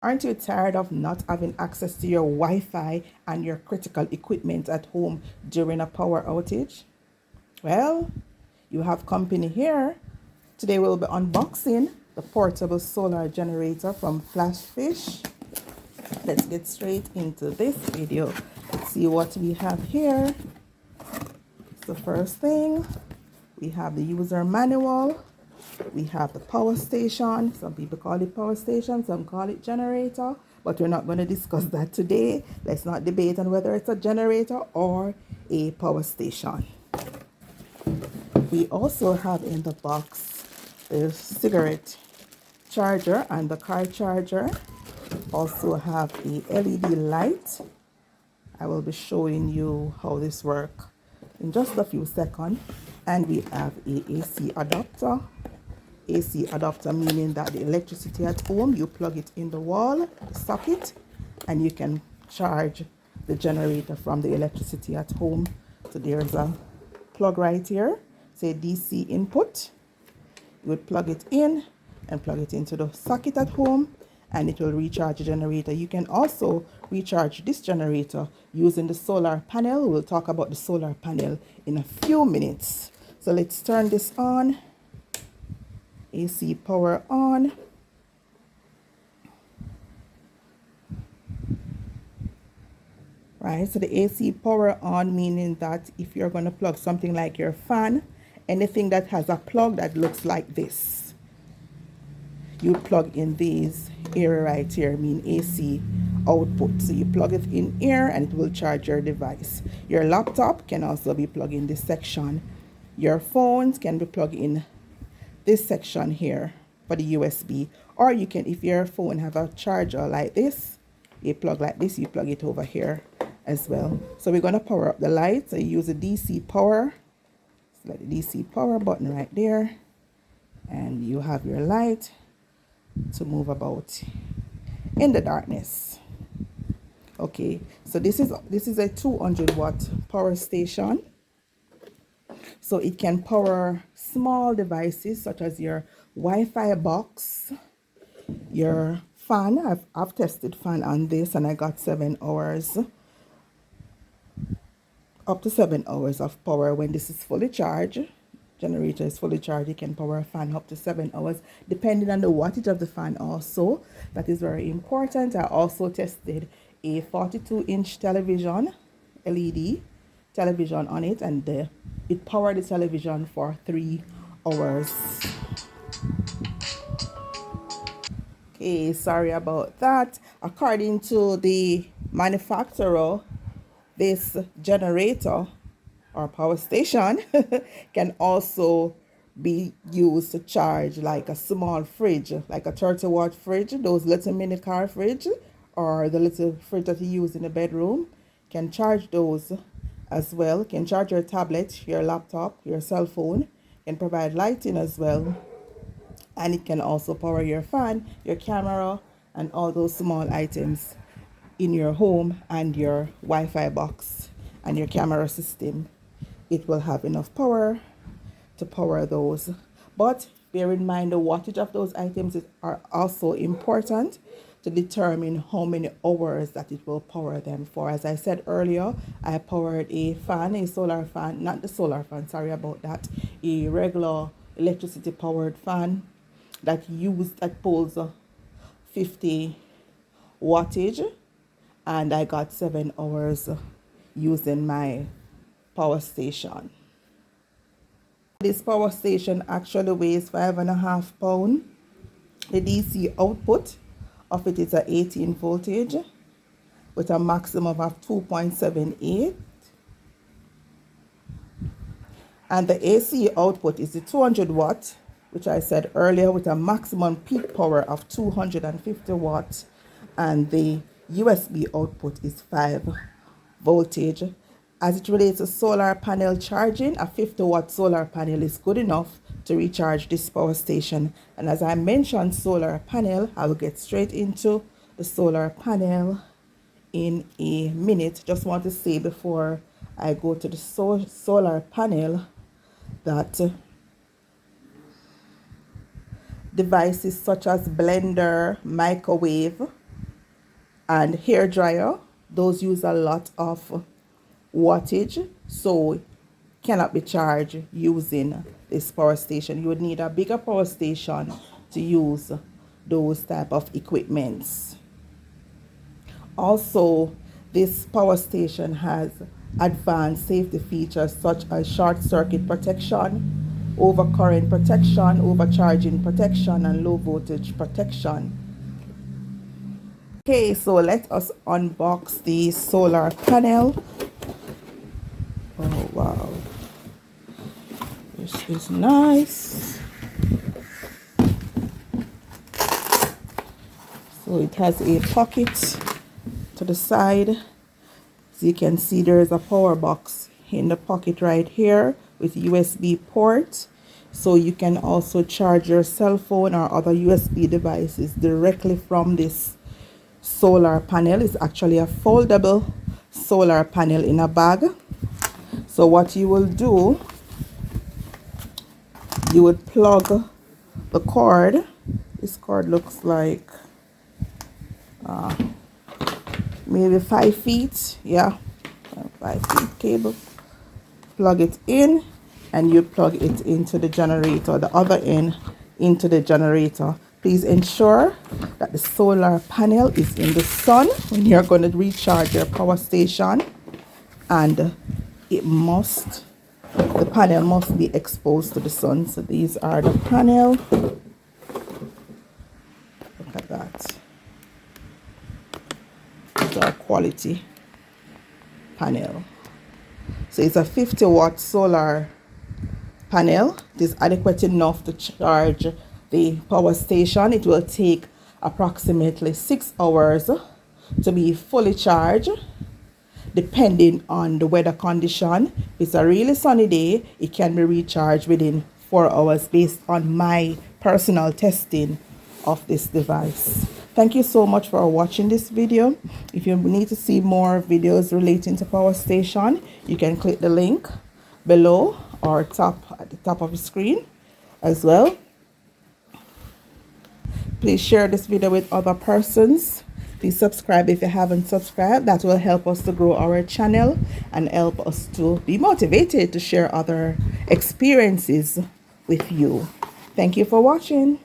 Aren't you tired of not having access to your Wi-Fi and your critical equipment at home during a power outage? Well, you have company here. Today we'll be unboxing the portable solar generator from Flashfish. Let's get straight into this video. Let's see what we have here. So first thing, we have the user manual. We have the power station. Some people call it power station, some call it generator, but we're not going to discuss that today. Let's not debate on whether it's a generator or a power station. We also have in the box the cigarette charger and the car charger. Also have a LED light. I will be showing you how this works in just a few seconds. And we have a AC adapter. AC adapter meaning that the electricity at home, you plug it in the wall, the socket, and you can charge the generator from the electricity at home. So there's a plug right here, say DC input. You would plug it in and plug it into the socket at home, and it will recharge the generator. You can also recharge this generator using the solar panel. We'll talk about the solar panel in a few minutes. So let's turn this on. AC power on. Right, so the AC power on meaning that if you're going to plug something like your fan, anything that has a plug that looks like this, you plug in these area right here, mean AC output. So you plug it in here and it will charge your device. Your laptop can also be plugged in this section. Your phones can be plugged in this section here for the USB, or you can, if your phone have a charger like this, you plug like this, you plug it over here as well. So we're going to power up the light. So you use a DC power, select the DC power button right there, and you have your light to move about in the darkness. Okay, so this is a 200 watt power station. So it can power small devices such as your Wi-Fi box, your fan. I've tested fan on this and I got 7 hours, up to 7 hours of power when this is fully charged. Generator is fully charged, you can power a fan up to 7 hours depending on the wattage of the fan also. That is very important. I also tested a 42-inch television, LED television on it, and it powered the television for 3 hours. Okay, sorry about that. According to the manufacturer, this generator or power station can also be used to charge like a small fridge, like a 30-watt fridge, those little mini car fridge, or the little fridge that you use in the bedroom. Can charge those as well. Can charge your tablet, your laptop, your cell phone. Can provide lighting as well. And it can also power your fan, your camera, and all those small items in your home, and your Wi-Fi box and your camera system. It will have enough power to power those. But bear in mind the wattage of those items are also important to determine how many hours that it will power them for. As I said earlier, I powered a fan, a solar fan, not the solar fan, sorry about that, a regular electricity powered fan that pulls 50 wattage, and I got 7 hours using my power station. This power station actually weighs 5.5 pounds. The DC output of it is a 18 voltage with a maximum of 2.78, and the AC output is the 200 watt, which I said earlier, with a maximum peak power of 250 watts, and the USB output is 5 voltage. As it relates to solar panel charging, a 50 watt solar panel is good enough to recharge this power station. And as I mentioned solar panel, I will get straight into the solar panel in a minute. Just want to say before I go to the solar panel that devices such as blender, microwave, and hair dryer. Those use a lot of wattage, so cannot be charged using this power station. You would need a bigger power station to use those type of equipments. Also, this power station has advanced safety features such as short circuit protection, overcurrent protection, overcharging protection, and low voltage protection. Okay, so let us unbox the solar panel. Oh wow, this is nice. So it has a pocket to the side. As you can see, there is a power box in the pocket right here with USB port, so you can also charge your cell phone or other USB devices directly from this solar panel. It's actually a foldable solar panel in a bag. So what you will do, you would plug the cord. This cord looks like maybe 5 feet, yeah, 5 feet cable. Plug it in, and you plug it into the generator, the other end into the generator. Please ensure that the solar panel is in the sun when you're going to recharge your power station, and the panel must be exposed to the sun. So these are the panel. Look at that. It's a quality panel. So it's a 50-watt solar panel. It is adequate enough to charge the power station. It will take approximately 6 hours to be fully charged, depending on the weather condition. If it's a really sunny day, it can be recharged within 4 hours based on my personal testing of this device. Thank you so much for watching this video. If you need to see more videos relating to power station, you can click the link below or at the top of the screen as well. Please share this video with other persons. Please subscribe if you haven't subscribed. That will help us to grow our channel and help us to be motivated to share other experiences with you. Thank you for watching.